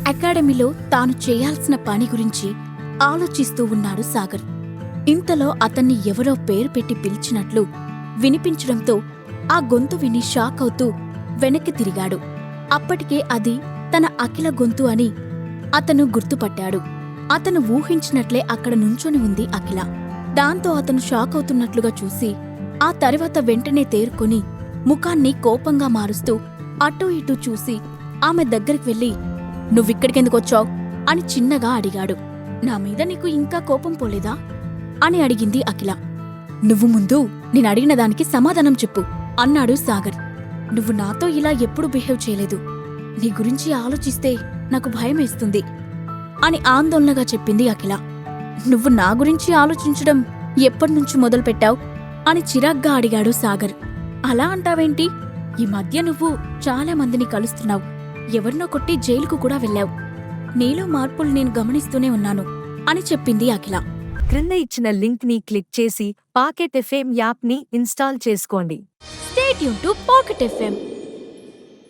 అకాడమీలో తాను చేయాల్సిన పని గురించి ఆలోచిస్తూ ఉన్నాడు సాగర్. ఇంతలో అతన్ని ఎవరో పేరు పెట్టి పిలిచినట్లు వినిపించడంతో ఆ గొంతు విని షాక్ అవుతూ వెనక్కి తిరిగాడు. అప్పటికే అది తన అఖిల గొంతు అని అతను గుర్తుపట్టాడు. అతను ఊహించినట్లే అక్కడ నుంచొని ఉంది అఖిల. దాంతో అతను షాక్ అవుతున్నట్లుగా చూసి ఆ తర్వాత వెంటనే తేరుకొని ముఖాన్ని కోపంగా మారుస్తూ అటూ ఇటూ చూసి ఆమె దగ్గరికి వెళ్ళి, "నువ్విక్కడికెందుకొచ్చావ్?" అని చిన్నగా అడిగాడు. "నా మీద నీకు ఇంకా కోపం పోలేదా?" అని అడిగింది అఖిల. "నువ్వు ముందు నేనడిగిన దానికి సమాధానం చెప్పు" అన్నాడు సాగర్. "నువ్వు నాతో ఇలా ఎప్పుడూ బిహేవ్ చేయలేదు. నీ గురించి ఆలోచిస్తే నాకు భయమేస్తుంది" అని ఆందోళనగా చెప్పింది అఖిల. "నువ్వు నా గురించి ఆలోచించడం ఎప్పటినుంచి మొదలుపెట్టావ్?" అని చిరాగ్గా అడిగాడు సాగర్. "అలా అంటావేంటి? ఈ మధ్య నువ్వు చాలా మందిని కలుస్తున్నావు. ఎవరినో కొట్టి జైలుకు కూడా వెళ్ళావు. నీలో మార్పులు నేను గమనిస్తూనే ఉన్నాను" అని చెప్పింది అఖిల. క్రింద ఇచ్చిన లింక్ ని క్లిక్ చేసి పాకెట్ ఎఫ్ఎం యాప్ ని ఇన్స్టాల్ చేసుకోండి. Stay tuned to Pocket FM.